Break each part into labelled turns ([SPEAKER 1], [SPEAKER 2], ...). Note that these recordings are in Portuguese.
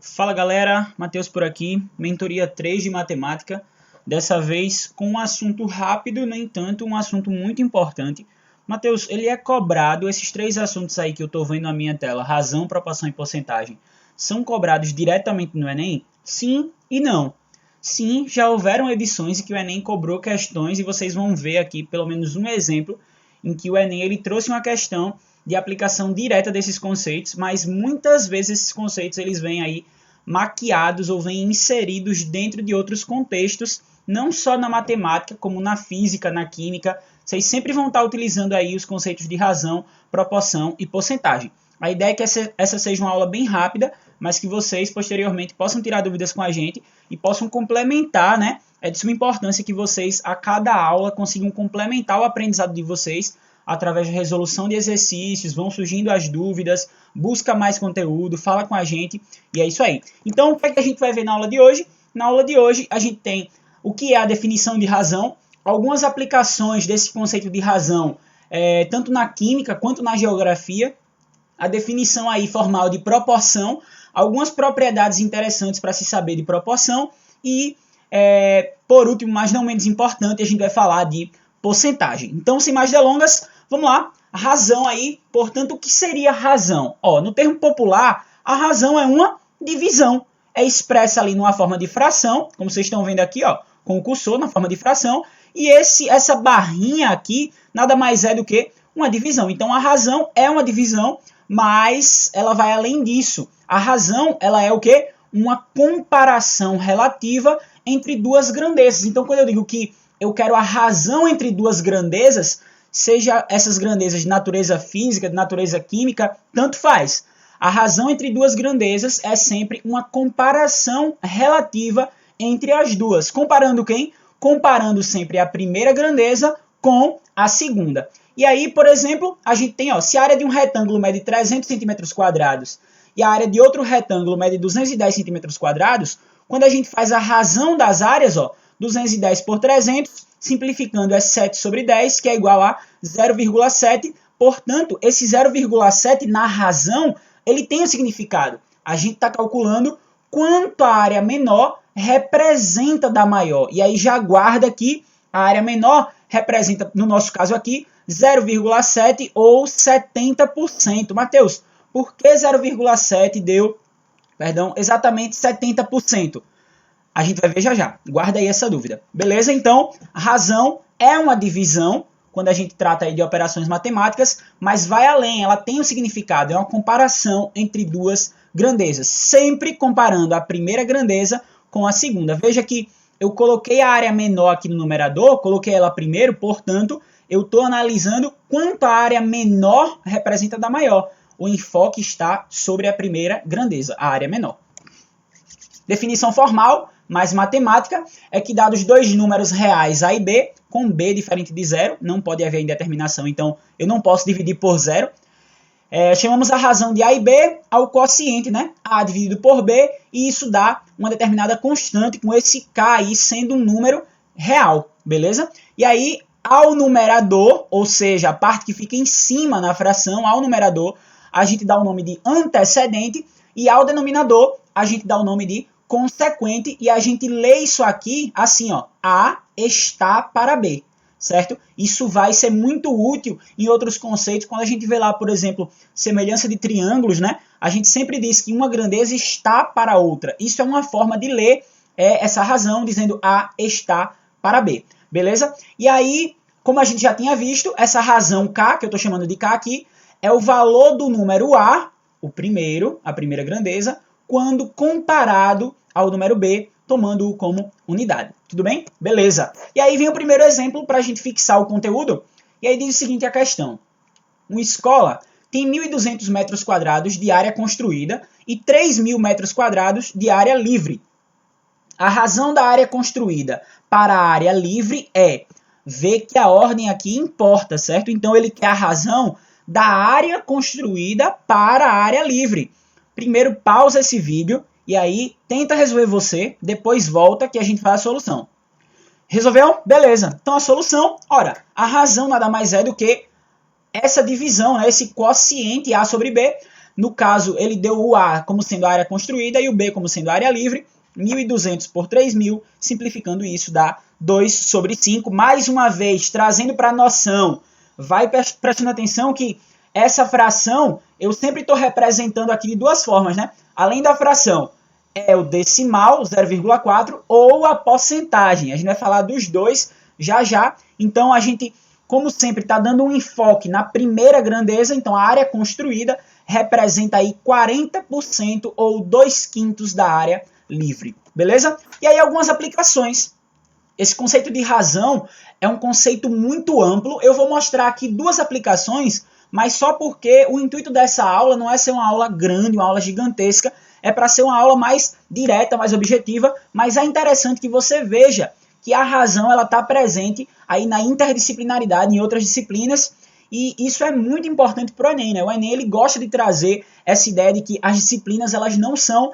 [SPEAKER 1] Fala galera, Matheus por aqui, mentoria 3 de matemática, dessa vez com um assunto rápido, no entanto um assunto muito importante. Matheus, ele é cobrado, esses 3 assuntos aí que eu estou vendo na minha tela, razão, proporção e porcentagem, são cobrados diretamente no Enem? Sim e não. Sim, já houveram edições em que o Enem cobrou questões e vocês vão ver aqui pelo menos um exemplo em que o Enem ele trouxe uma questão de aplicação direta desses conceitos, mas muitas vezes esses conceitos eles vêm aí maquiados ou vêm inseridos dentro de outros contextos, não só na matemática, como na física, na química. Vocês sempre vão estar utilizando aí os conceitos de razão, proporção e porcentagem. A ideia é que essa seja uma aula bem rápida, mas que vocês posteriormente possam tirar dúvidas com a gente e possam complementar, né? É de suma importância que vocês, a cada aula, consigam complementar o aprendizado de vocês através da resolução de exercícios, vão surgindo as dúvidas, busca mais conteúdo, fala com a gente, e é isso aí. Então, o que é que a gente vai ver na aula de hoje? Na aula de hoje, a gente tem o que é a definição de razão, algumas aplicações desse conceito de razão, tanto na química quanto na geografia, a definição aí formal de proporção, algumas propriedades interessantes para se saber de proporção, e, por último, mas não menos importante, a gente vai falar de porcentagem. Então, sem mais delongas, vamos lá. Razão aí, portanto, o que seria razão? No termo popular, a razão é uma divisão. É expressa ali numa forma de fração, como vocês estão vendo aqui, com o cursor na forma de fração. E essa barrinha aqui nada mais é do que uma divisão. Então, a razão é uma divisão, mas ela vai além disso. A razão, ela é o quê? Uma comparação relativa entre duas grandezas. Então, quando eu digo que eu quero a razão entre duas grandezas, seja essas grandezas de natureza física, de natureza química, tanto faz. A razão entre duas grandezas é sempre uma comparação relativa entre as duas. Comparando quem? Comparando sempre a primeira grandeza com a segunda. E aí, por exemplo, a gente tem, se a área de um retângulo mede 300 cm² e a área de outro retângulo mede 210 cm², quando a gente faz a razão das áreas, 210 por 300, simplificando é 7 sobre 10, que é igual a 0,7. Portanto, esse 0,7 na razão, ele tem um significado. A gente está calculando quanto a área menor representa da maior. E aí já guarda que a área menor representa, no nosso caso aqui, 0,7 ou 70%. Mateus, por que 0,7 deu, exatamente 70%? A gente vai ver já já. Guarda aí essa dúvida. Beleza? Então, a razão é uma divisão, quando a gente trata aí de operações matemáticas, mas vai além, ela tem um significado, é uma comparação entre duas grandezas, sempre comparando a primeira grandeza com a segunda. Veja que eu coloquei a área menor aqui no numerador, coloquei ela primeiro, portanto, eu estou analisando quanto a área menor representa da maior. O enfoque está sobre a primeira grandeza, a área menor. Definição formal, mais matemática, é que dados dois números reais A e B, com B diferente de zero, não pode haver indeterminação, então eu não posso dividir por zero. Chamamos a razão de A e B ao quociente, né? A dividido por B, e isso dá uma determinada constante, com esse K aí sendo um número real, beleza? E aí, ao numerador, ou seja, a parte que fica em cima na fração, ao numerador, a gente dá o nome de antecedente, e ao denominador, a gente dá o nome de consequente, e a gente lê isso aqui assim, A está para B, certo? Isso vai ser muito útil em outros conceitos, quando a gente vê lá, por exemplo, semelhança de triângulos, né? A gente sempre diz que uma grandeza está para a outra. Isso é uma forma de ler essa razão, dizendo A está para B, beleza? E aí, como a gente já tinha visto, essa razão K, que eu estou chamando de K aqui, é o valor do número A, a primeira grandeza, quando comparado ao número B, tomando-o como unidade. Tudo bem? Beleza. E aí vem o primeiro exemplo para a gente fixar o conteúdo. E aí diz o seguinte a questão. Uma escola tem 1.200 metros quadrados de área construída e 3.000 metros quadrados de área livre. A razão da área construída para a área livre é ver que a ordem aqui importa, certo? Então ele quer a razão da área construída para a área livre. Primeiro pausa esse vídeo e aí tenta resolver você, depois volta que a gente faz a solução. Resolveu? Beleza. Então a solução, a razão nada mais é do que essa divisão, né, esse quociente A sobre B, No caso, ele deu o A como sendo a área construída e o B como sendo a área livre. 1.200 por 3.000, simplificando isso, dá 2 sobre 5. Mais uma vez, trazendo para a noção, vai prestando atenção que essa fração, eu sempre estou representando aqui de duas formas, né? Além da fração, é o decimal, 0,4, ou a porcentagem. A gente vai falar dos dois já já. Então, a gente, como sempre, está dando um enfoque na primeira grandeza. Então, a área construída representa aí 40% ou 2/5 da área livre. Beleza? E aí, algumas aplicações. Esse conceito de razão é um conceito muito amplo. Eu vou mostrar aqui duas aplicações, mas só porque o intuito dessa aula não é ser uma aula grande, uma aula gigantesca, é para ser uma aula mais direta, mais objetiva, mas é interessante que você veja que a razão ela está presente aí na interdisciplinaridade em outras disciplinas, e isso é muito importante para o Enem, né? O Enem ele gosta de trazer essa ideia de que as disciplinas elas não são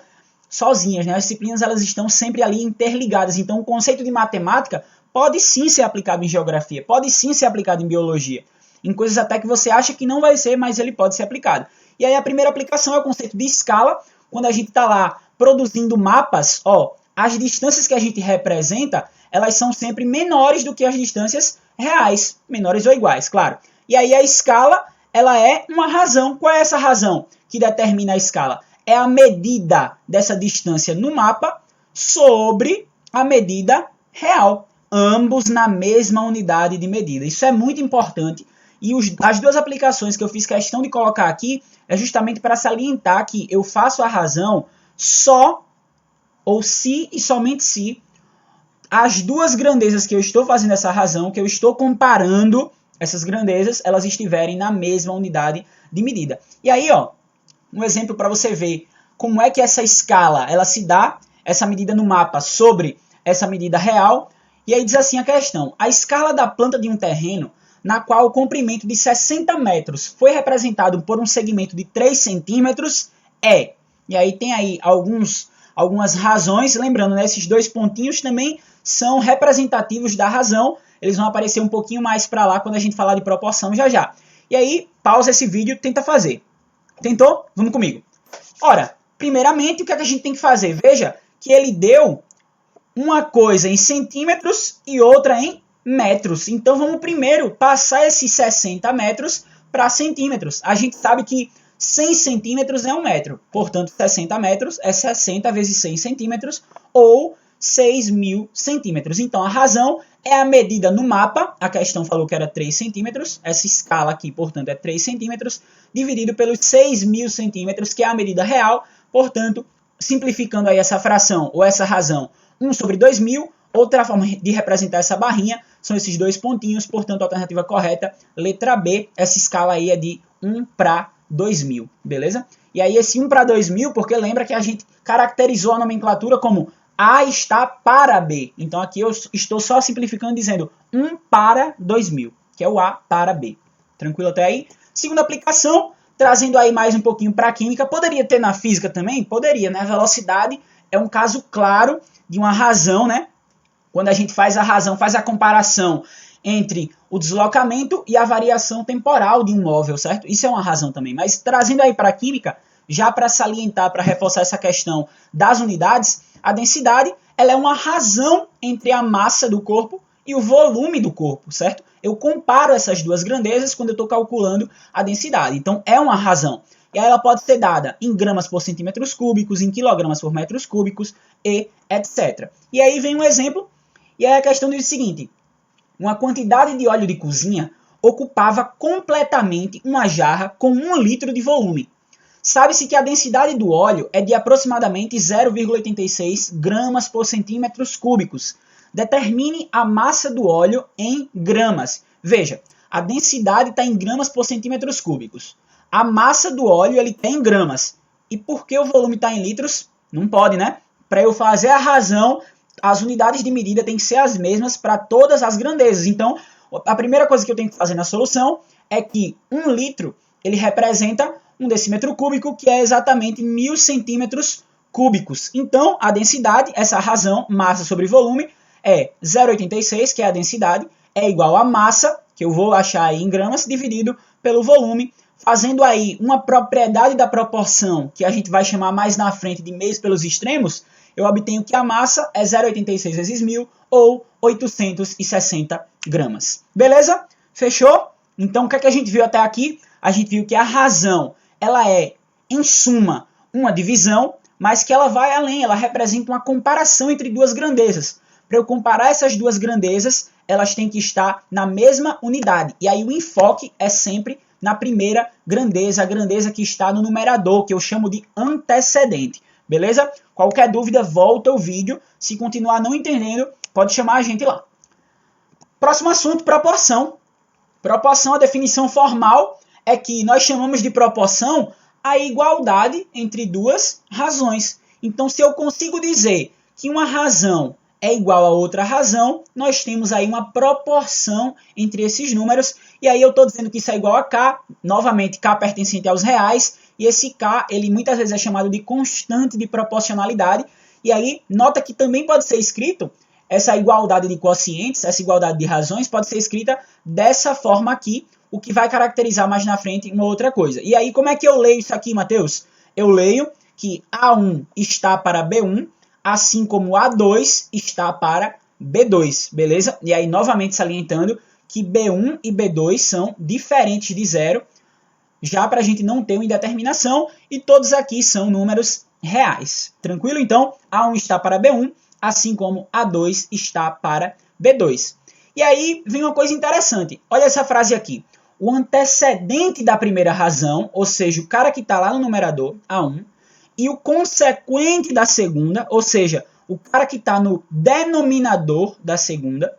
[SPEAKER 1] sozinhas, né? As disciplinas elas estão sempre ali interligadas, então o conceito de matemática pode sim ser aplicado em geografia, pode sim ser aplicado em biologia, em coisas até que você acha que não vai ser, mas ele pode ser aplicado. E aí a primeira aplicação é o conceito de escala, quando a gente está lá produzindo mapas, ó, as distâncias que a gente representa, elas são sempre menores do que as distâncias reais, menores ou iguais, claro. E aí a escala, ela é uma razão. Qual é essa razão que determina a escala? É a medida dessa distância no mapa sobre a medida real, ambos na mesma unidade de medida. Isso é muito importante. E as duas aplicações que eu fiz questão de colocar aqui é justamente para salientar que eu faço a razão só, ou se e somente se, as duas grandezas que eu estou fazendo essa razão, que eu estou comparando essas grandezas, elas estiverem na mesma unidade de medida. E aí, ó, um exemplo para você ver como é que essa escala, ela se dá, essa medida no mapa sobre essa medida real. E aí diz assim a questão: a escala da planta de um terreno na qual o comprimento de 60 metros foi representado por um segmento de 3 centímetros é... E aí tem aí algumas razões, lembrando, né, esses dois pontinhos também são representativos da razão, eles vão aparecer um pouquinho mais para lá quando a gente falar de proporção já já. E aí, pausa esse vídeo e tenta fazer. Tentou? Vamos comigo. Ora, primeiramente, o que é que a gente tem que fazer? Veja que ele deu uma coisa em centímetros e outra em metros. Então, vamos primeiro passar esses 60 metros para centímetros. A gente sabe que 100 centímetros é 1 metro. Portanto, 60 metros é 60 vezes 100 centímetros ou 6.000 centímetros. Então, a razão é a medida no mapa. A questão falou que era 3 centímetros. Essa escala aqui, portanto, é 3 centímetros dividido pelos 6.000 centímetros, que é a medida real. Portanto, simplificando aí essa fração ou essa razão, 1 sobre 2.000. Outra forma de representar essa barrinha são esses dois pontinhos. Portanto, a alternativa correta, letra B. Essa escala aí é de 1 para 2.000, beleza? E aí esse 1 para 2.000, porque lembra que a gente caracterizou a nomenclatura como A está para B. Então aqui eu estou só simplificando dizendo 1 para 2.000, que é o A para B. Tranquilo até aí? Segunda aplicação, trazendo aí mais um pouquinho para a química. Poderia ter na física também? Poderia, né? A velocidade é um caso claro de uma razão, né? Quando a gente faz a razão, faz a comparação entre o deslocamento e a variação temporal de um móvel, certo? Isso é uma razão também. Mas trazendo aí para a química, já para salientar, para reforçar essa questão das unidades, a densidade ela é uma razão entre a massa do corpo e o volume do corpo, certo? Eu comparo essas duas grandezas quando eu estou calculando a densidade. Então, é uma razão. E aí ela pode ser dada em gramas por centímetros cúbicos, em quilogramas por metros cúbicos, e etc. E aí vem um exemplo, e aí a questão diz o seguinte: uma quantidade de óleo de cozinha ocupava completamente uma jarra com 1 litro de volume. Sabe-se que a densidade do óleo é de aproximadamente 0,86 gramas por centímetros cúbicos. Determine a massa do óleo em gramas. Veja, a densidade está em gramas por centímetros cúbicos. A massa do óleo ele tem em gramas. E por que o volume está em litros? Não pode, né? Para eu fazer a razão, as unidades de medida têm que ser as mesmas para todas as grandezas. Então, a primeira coisa que eu tenho que fazer na solução é que 1 litro ele representa 1 decímetro cúbico, que é exatamente 1.000 centímetros cúbicos. Então, a densidade, essa razão, massa sobre volume, é 0,86, que é a densidade, é igual a massa, que eu vou achar aí em gramas, dividido pelo volume, fazendo aí uma propriedade da proporção, que a gente vai chamar mais na frente de meios pelos extremos, eu obtenho que a massa é 0,86 vezes 1000, ou 860 gramas. Beleza? Fechou? Então, o que é que a gente viu até aqui? A gente viu que a razão, ela é, em suma, uma divisão, mas que ela vai além, ela representa uma comparação entre duas grandezas. Para eu comparar essas duas grandezas, elas têm que estar na mesma unidade. E aí o enfoque é sempre na primeira grandeza, a grandeza que está no numerador, que eu chamo de antecedente. Beleza? Qualquer dúvida, volta o vídeo. Se continuar não entendendo, pode chamar a gente lá. Próximo assunto, proporção. Proporção, a definição formal é que nós chamamos de proporção a igualdade entre duas razões. Então, se eu consigo dizer que uma razão é igual a outra razão, nós temos aí uma proporção entre esses números. E aí eu estou dizendo que isso é igual a K. Novamente, K pertencente aos reais. E esse K, ele muitas vezes é chamado de constante de proporcionalidade. E aí, nota que também pode ser escrito, essa igualdade de quocientes, essa igualdade de razões, pode ser escrita dessa forma aqui, o que vai caracterizar mais na frente uma outra coisa. E aí, como é que eu leio isso aqui, Matheus? Eu leio que A1 está para B1, assim como A2 está para B2, beleza? E aí, novamente salientando que B1 e B2 são diferentes de zero, já para a gente não ter uma indeterminação, e todos aqui são números reais. Tranquilo? Então, A1 está para B1, assim como A2 está para B2. E aí vem uma coisa interessante. Olha essa frase aqui. O antecedente da primeira razão, ou seja, o cara que está lá no numerador, A1, e o consequente da segunda, ou seja, o cara que está no denominador da segunda,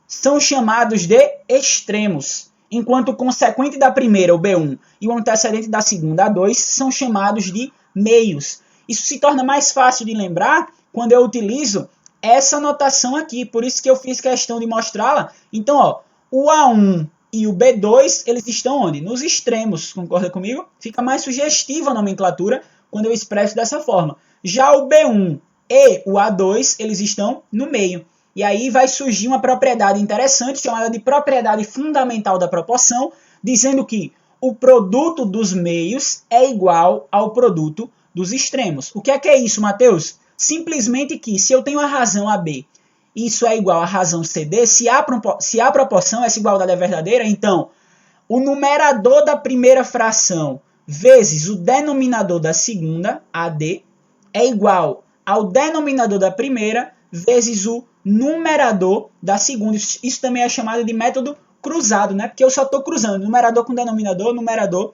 [SPEAKER 1] são chamados de extremos, enquanto o consequente da primeira, o B1, e o antecedente da segunda, A2, são chamados de meios. Isso se torna mais fácil de lembrar quando eu utilizo essa notação aqui, por isso que eu fiz questão de mostrá-la. Então, ó, o A1 e o B2, eles estão onde? Nos extremos, concorda comigo? Fica mais sugestiva a nomenclatura quando eu expresso dessa forma. Já o B1 e o A2, eles estão no meio. E aí vai surgir uma propriedade interessante, chamada de propriedade fundamental da proporção, dizendo que o produto dos meios é igual ao produto dos extremos. O que é isso, Matheus? Simplesmente que, se eu tenho a razão AB, isso é igual à razão CD, se a proporção, essa igualdade é verdadeira, então o numerador da primeira fração vezes o denominador da segunda, AD, é igual ao denominador da primeira vezes o numerador da segunda. Isso também é chamado de método cruzado, né? Porque eu só estou cruzando numerador com denominador, numerador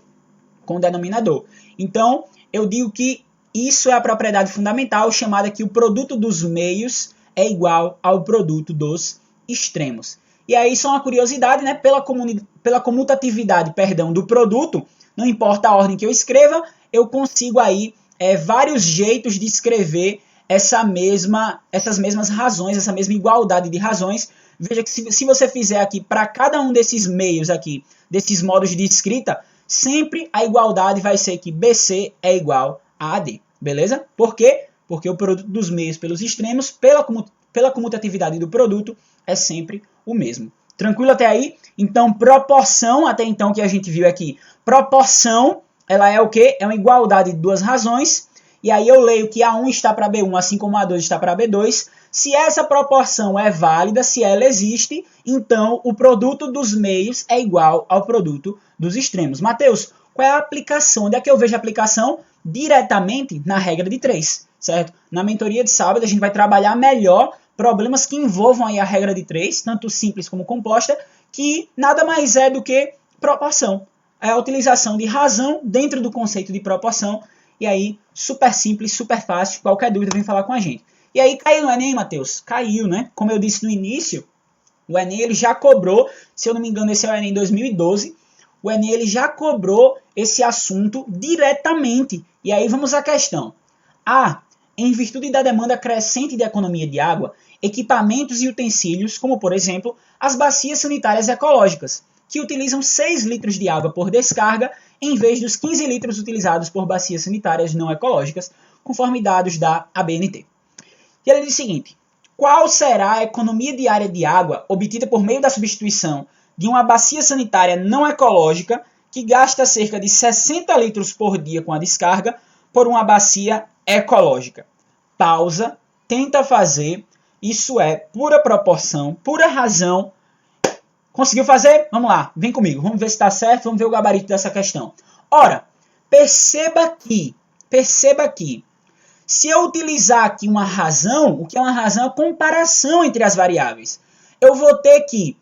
[SPEAKER 1] com denominador. Então, eu digo que isso é a propriedade fundamental, chamada que o produto dos meios é igual ao produto dos extremos. E aí, só uma curiosidade, né? Pela comutatividade, do produto, não importa a ordem que eu escreva, eu consigo aí vários jeitos de escrever essas mesmas razões, essa mesma igualdade de razões. Veja que se você fizer aqui para cada um desses meios aqui, desses modos de escrita, sempre a igualdade vai ser que BC é igual a AD, beleza? Por quê? Porque o produto dos meios pelos extremos, pela comutatividade do produto, é sempre o mesmo. Tranquilo até aí? Então, proporção, até então que a gente viu aqui, proporção, ela é o quê? É uma igualdade de duas razões, e aí eu leio que A1 está para B1, assim como A2 está para B2. Se essa proporção é válida, se ela existe, então o produto dos meios é igual ao produto dos extremos. Mateus, qual é a aplicação? Onde é que eu vejo a aplicação? Diretamente na regra de 3, certo? Na mentoria de sábado a gente vai trabalhar melhor problemas que envolvam aí a regra de 3, tanto simples como composta, que nada mais é do que proporção. É a utilização de razão dentro do conceito de proporção. E aí, super simples, super fácil. Qualquer dúvida, vem falar com a gente. E aí, caiu no Enem, Matheus? Caiu, né? Como eu disse no início, o Enem ele já cobrou, se eu não me engano, esse é o Enem 2012, o Enem ele já cobrou esse assunto diretamente. E aí, vamos à questão. Em virtude da demanda crescente de economia de água, equipamentos e utensílios, como, por exemplo, as bacias sanitárias ecológicas, que utilizam 6 litros de água por descarga, em vez dos 15 litros utilizados por bacias sanitárias não ecológicas, conforme dados da ABNT. E ele diz o seguinte: qual será a economia diária de água obtida por meio da substituição de uma bacia sanitária não ecológica que gasta cerca de 60 litros por dia com a descarga por uma bacia ecológica. Pausa, tenta fazer, isso é pura proporção, pura razão. Conseguiu fazer? Vamos lá, vem comigo, vamos ver se está certo, vamos ver o gabarito dessa questão. Ora, perceba que, se eu utilizar aqui uma razão, o que é uma razão é a comparação entre as variáveis. Eu vou ter que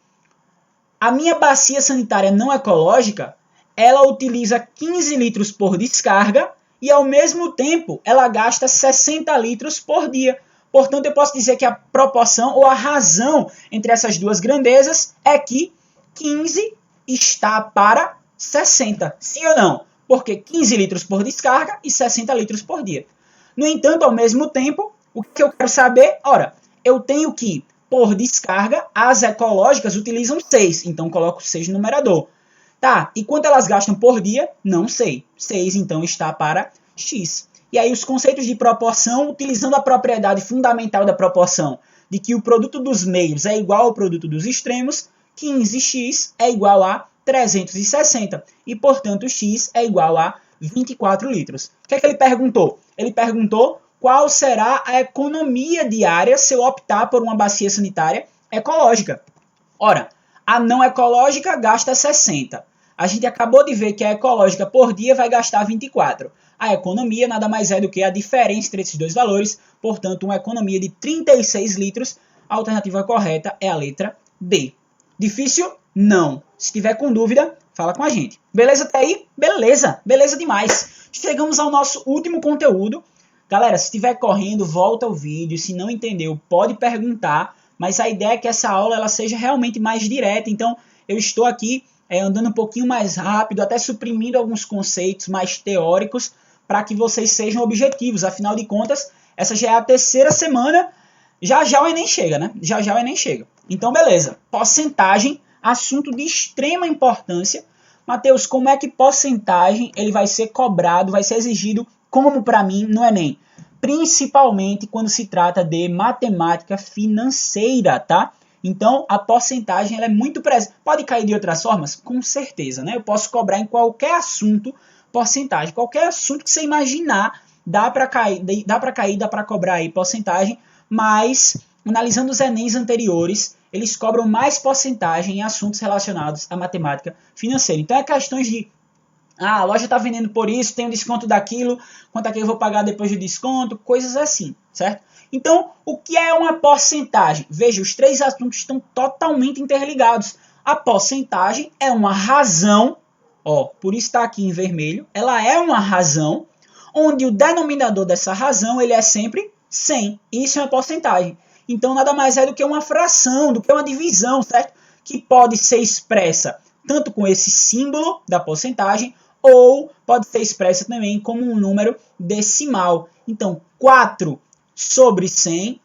[SPEAKER 1] a minha bacia sanitária não ecológica, ela utiliza 15 litros por descarga e, ao mesmo tempo, ela gasta 60 litros por dia. Portanto, eu posso dizer que a proporção ou a razão entre essas duas grandezas é que 15 está para 60. Sim ou não? Porque 15 litros por descarga e 60 litros por dia. No entanto, ao mesmo tempo, o que eu quero saber? Ora, eu tenho que, por descarga, as ecológicas utilizam 6. Então, coloco 6 no numerador. Tá, e quanto elas gastam por dia? Não sei. 6, então, está para X. E aí, os conceitos de proporção, utilizando a propriedade fundamental da proporção, de que o produto dos meios é igual ao produto dos extremos, 15x é igual a 360. E, portanto, x é igual a 24 litros. O que é que ele perguntou? Ele perguntou qual será a economia diária se eu optar por uma bacia sanitária ecológica. Ora, a não ecológica gasta 60. A gente acabou de ver que a ecológica por dia vai gastar 24. A economia nada mais é do que a diferença entre esses dois valores, portanto, uma economia de 36 litros. A alternativa correta é a letra B. Difícil? Não. Se tiver com dúvida, fala com a gente. Beleza até aí? Beleza. Beleza demais. Chegamos ao nosso último conteúdo. Galera, se estiver correndo, volta o vídeo. Se não entendeu, pode perguntar. Mas a ideia é que essa aula ela seja realmente mais direta. Então, eu estou aqui andando um pouquinho mais rápido, até suprimindo alguns conceitos mais teóricos, para que vocês sejam objetivos. Afinal de contas, essa já é a terceira semana. Já já o Enem chega, né? Já já o Enem chega. Então, beleza. Porcentagem, assunto de extrema importância. Matheus, como é que porcentagem ele vai ser cobrado, vai ser exigido, como para mim, no Enem? Principalmente quando se trata de matemática financeira, tá? Então, a porcentagem ela é muito presente. Pode cair de outras formas? Com certeza, né? Eu posso cobrar em qualquer assunto porcentagem. Qualquer assunto que você imaginar, dá para cobrar aí porcentagem, mas analisando os Enems anteriores, eles cobram mais porcentagem em assuntos relacionados à matemática financeira. Então, é questões de a loja está vendendo por isso, tem um desconto daquilo, quanto é que eu vou pagar depois do desconto, coisas assim, certo? Então, o que é uma porcentagem? Veja, os três assuntos estão totalmente interligados. A porcentagem é uma razão, por isso está aqui em vermelho, ela é uma razão, onde o denominador dessa razão ele é sempre 100. Isso é uma porcentagem. Então, nada mais é do que uma fração, do que uma divisão, certo? Que pode ser expressa tanto com esse símbolo da porcentagem, ou pode ser expressa também como um número decimal. Então, 4 sobre 100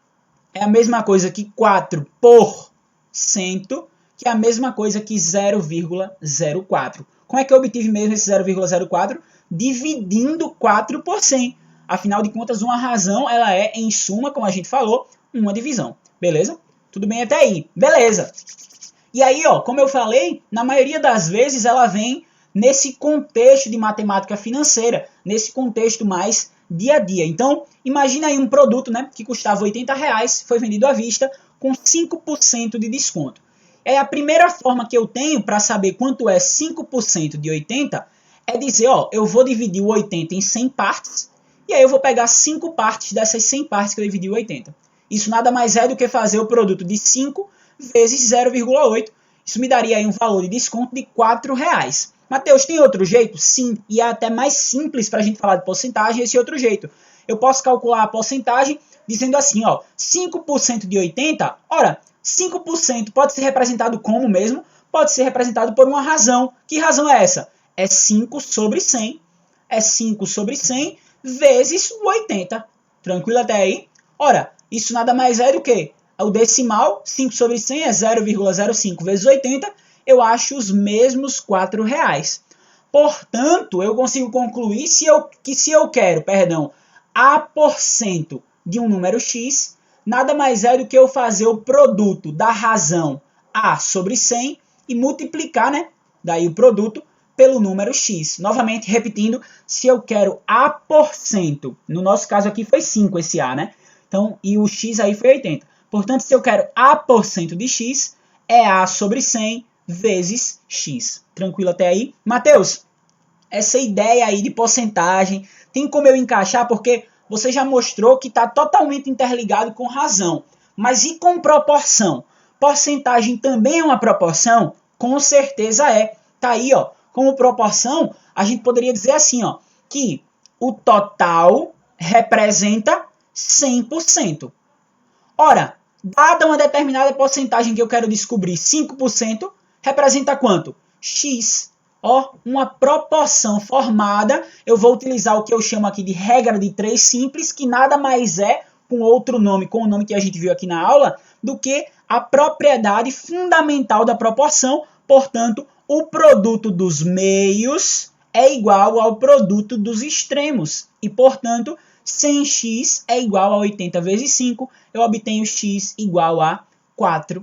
[SPEAKER 1] é a mesma coisa que 4 por cento, que é a mesma coisa que 0,04. Como é que eu obtive mesmo esse 0,04? Dividindo 4 por 100. Afinal de contas, uma razão ela é, em suma, como a gente falou, uma divisão. Beleza? Tudo bem até aí? Beleza. E aí, como eu falei, na maioria das vezes ela vem nesse contexto de matemática financeira, nesse contexto mais dia a dia. Então, imagina aí um produto, né, que custava R$80, foi vendido à vista com 5% de desconto. A primeira forma que eu tenho para saber quanto é 5% de 80 é dizer, eu vou dividir o 80 em 100 partes, e aí eu vou pegar 5 partes dessas 100 partes que eu dividi o 80. Isso nada mais é do que fazer o produto de 5 vezes 0,8. Isso me daria aí um valor de desconto de R$4. Matheus, tem outro jeito? Sim, e é até mais simples para a gente falar de porcentagem esse outro jeito. Eu posso calcular a porcentagem dizendo assim, 5% de 80, 5% pode ser representado como mesmo? Pode ser representado por uma razão. Que razão é essa? É 5 sobre 100. É 5 sobre 100 vezes o 80. Tranquilo até aí? Isso nada mais é do que o decimal, 5 sobre 100 é 0,05 vezes 80, eu acho os mesmos R$4. Portanto, eu consigo concluir que se eu quero, A porcento de um número X, nada mais é do que eu fazer o produto da razão A sobre 100 e multiplicar, daí o produto pelo número x. Novamente, repetindo, se eu quero A%, no nosso caso aqui foi 5 esse A, né? Então, e o x aí foi 80. Portanto, se eu quero A% de x, é A sobre 100 vezes x. Tranquilo até aí? Mateus, essa ideia aí de porcentagem, tem como eu encaixar? Porque você já mostrou que está totalmente interligado com razão. Mas e com proporção? Porcentagem também é uma proporção? Com certeza é. Tá aí, ó. Como proporção, a gente poderia dizer assim, ó, que o total representa 100%. Ora, dada uma determinada porcentagem que eu quero descobrir, 5%, representa quanto? X. Ó, uma proporção formada, eu vou utilizar o que eu chamo aqui de regra de 3 simples, que nada mais é, com outro nome, com o nome que a gente viu aqui na aula, do que a propriedade fundamental da proporção. Portanto, o produto dos meios é igual ao produto dos extremos. E, portanto, 100x é igual a 80 vezes 5. Eu obtenho x igual a R$4.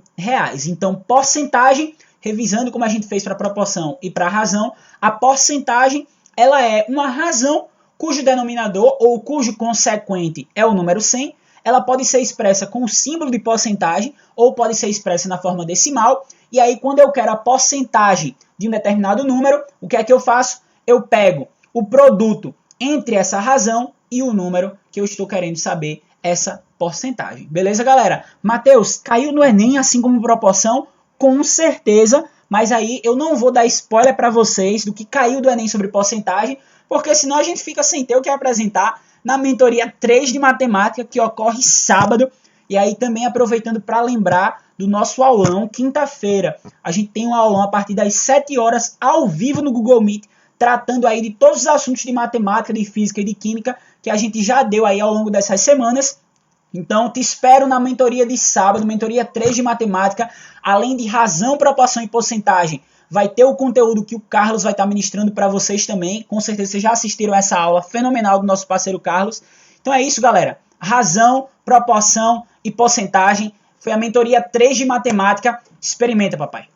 [SPEAKER 1] Então, porcentagem, revisando como a gente fez para a proporção e para a razão, a porcentagem ela é uma razão cujo denominador ou cujo consequente é o número 100. Ela pode ser expressa com o símbolo de porcentagem ou pode ser expressa na forma decimal. E aí, quando eu quero a porcentagem de um determinado número, o que é que eu faço? Eu pego o produto entre essa razão e o número que eu estou querendo saber, essa porcentagem. Beleza, galera? Mateus, caiu no Enem assim como proporção? Com certeza, mas aí eu não vou dar spoiler para vocês do que caiu do Enem sobre porcentagem, porque senão a gente fica sem ter o que apresentar na mentoria 3 de matemática, que ocorre sábado. E aí também aproveitando para lembrar do nosso aulão, quinta-feira. A gente tem um aulão a partir das 7 horas, ao vivo no Google Meet, tratando aí de todos os assuntos de matemática, de física e de química, que a gente já deu aí ao longo dessas semanas. Então, te espero na mentoria de sábado, mentoria 3 de matemática, além de razão, proporção e porcentagem. Vai ter o conteúdo que o Carlos vai estar ministrando para vocês também. Com certeza vocês já assistiram essa aula fenomenal do nosso parceiro Carlos. Então é isso, galera. Razão, proporção e porcentagem. Foi a mentoria 3 de matemática. Experimenta, papai.